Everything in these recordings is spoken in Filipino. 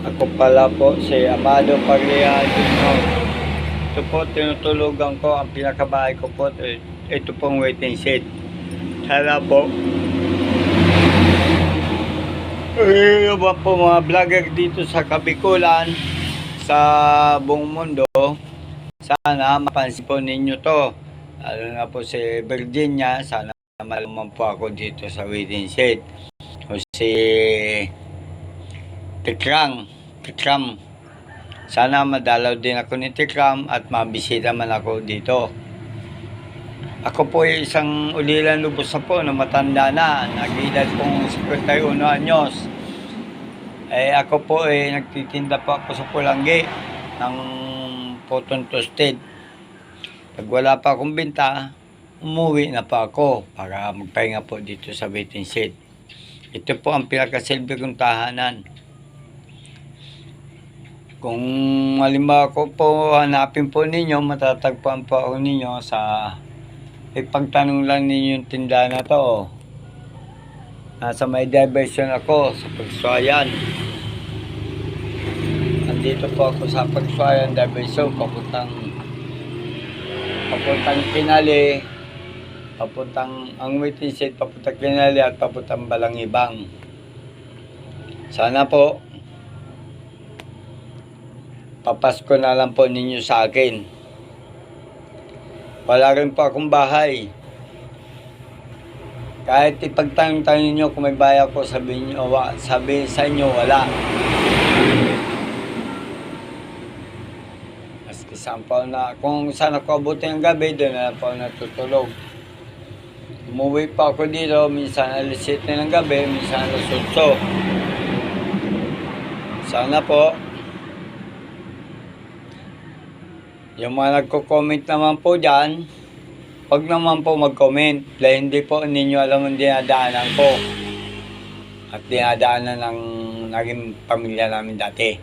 Ako pala po si Amado Paglia Jr. Ito po, tinutulugan ko ang pinakabahay ko po. Ito pong waiting shed. Sana po, iba po mga vlogger dito sa Kabikulan, sa buong mundo, sana mapansin po ninyo to. Lalo na po si Virginia, sana malaman po ako dito sa waiting shed. O si Tikram. Sana madalaw din ako ni Tikram at mabisita man ako dito. Ako po ay isang ulilan lubos na po na matanda na. Nag-edad pong 51 anyos. Ako po ay nagtitinda po ako sa Pulanggi ng cotton toasted. Pag wala pa akong benta, umuwi na pa ako para magpahinga po dito sa waiting shed. Ito po ang pinakasilbi kong tahanan. Kung halimbawa ko po hanapin po ninyo, matatagpuan po ako ninyo sa ipagtanong lang ninyo yung tindahan na to. Nasa may diversion ako sa Pagsuayan. Nandito po ako sa Pagsuayan diversion, papuntang Pinali, ang waiting shed papuntang Pinali at papuntang Balangibang. Sana po papasko na lang po ninyo sa akin. Wala rin po akong bahay. Kahit ipagtanong-tanong ninyo kung may bahay ako, sabi sa inyo wala. Maski saan pa na, kung saan ako abuti ang gabi, doon na po natutulog. Umuwi pa ako dito, minsan alas 7 ng gabi, minsan alas 8. Sana po yung mga nagko-comment naman po dyan, wag naman po mag-comment dahil hindi po ninyo alam ang dinadaanan ko at dinadaanan ng naging pamilya namin dati.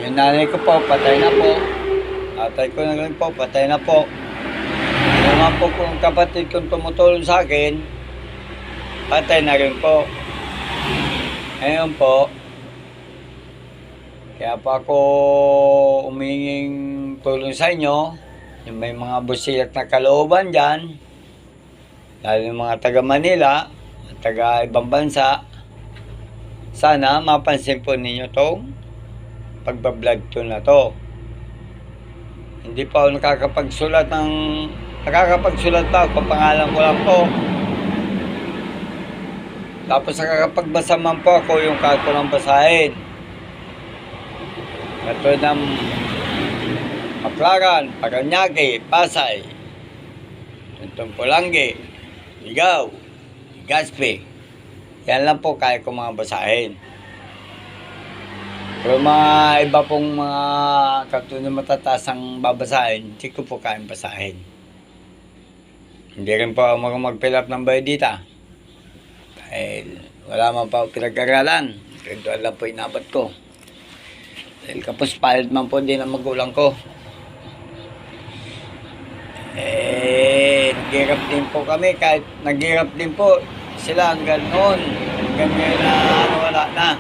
Yung nanay ko po, patay na po. Tatay ko na rin po, patay na po. Naman po kung kapatid kong tumutulong sa akin, patay na rin po. Ngayon po, kaya pa ako uminging tulong sa inyo, yung may mga busilak na kalooban dyan, lalo yung mga taga Manila, taga ibang bansa, sana mapansin po ninyo tong pagbablog to na to. Hindi pa ako nakakapagsulat pa ako, pangalan ko lang po. Tapos nakakapagbasa man po ako yung kahit ko lang basahin. Katulad ng Maklaran, Paranaque, Pasay, Tuntong Pulanggi, Ligaw, Gaspe. Yan lang po kaya ko mga basahin. Pero mga iba pong mga katulad ng matataas ang babasahin, hindi ko po kayang basahin. Hindi rin po ako mag-fill up ng bayadita. Dahil wala man pa ako pinag-aralan. Kaya lang po inabot ko. Dahil kapos pilot man po din ang magulang ko. Naghirap din po kami. Kahit naghirap din po sila hanggang noon. Hanggang ngayon na wala na.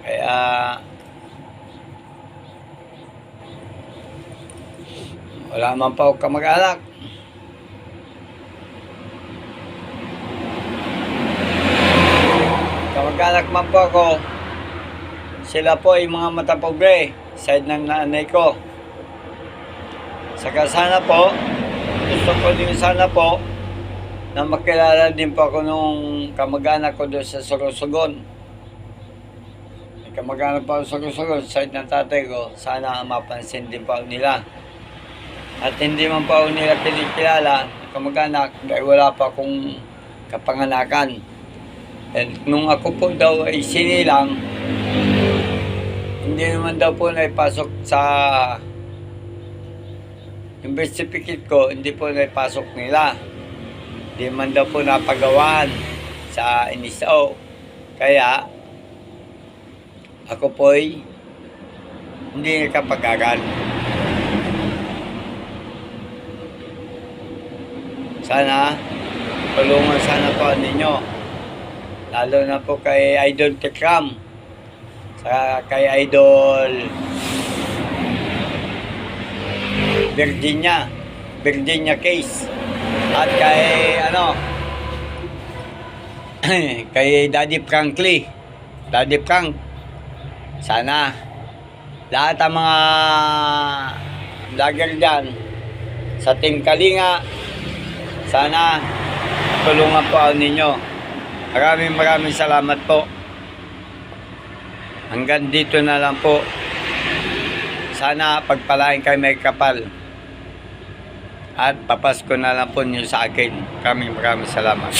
Kaya wala man pa ako kamag-anak. Kamag-anak man po ako. Sila po ay mga matapobre, side ng nanay ko. Saka sana po, gusto ko din sana po, na makilala din po ako nung kamag-anak ko doon sa Sorsogon. May kamag-anak po ako sa Sorsogon, side ng tatay ko, sana mapansin din po nila. At hindi man po ako nila kinikilala, kamag-anak, dahil wala pa akong kapanganakan. And nung ako po daw ay sinilang, hindi naman daw po naipasok sa yung birth certificate ko, hindi po naipasok nila. Hindi man daw po napagawaan sa NSO. Kaya ako po'y hindi nakapag-aral. Sana tulungan sana po ninyo. Lalo na po kay Idol Tekram. Sa kay Idol Virginia Case. At kay kay Daddy Frank. Sana lahat ang mga vlogger dyan sa Team Kalinga, sana tulungan po ako ninyo. Maraming salamat po. Hanggang dito na lang po. Sana pagpalain kayo may kapal. At papasko na lang po niyo sa akin. Maraming salamat.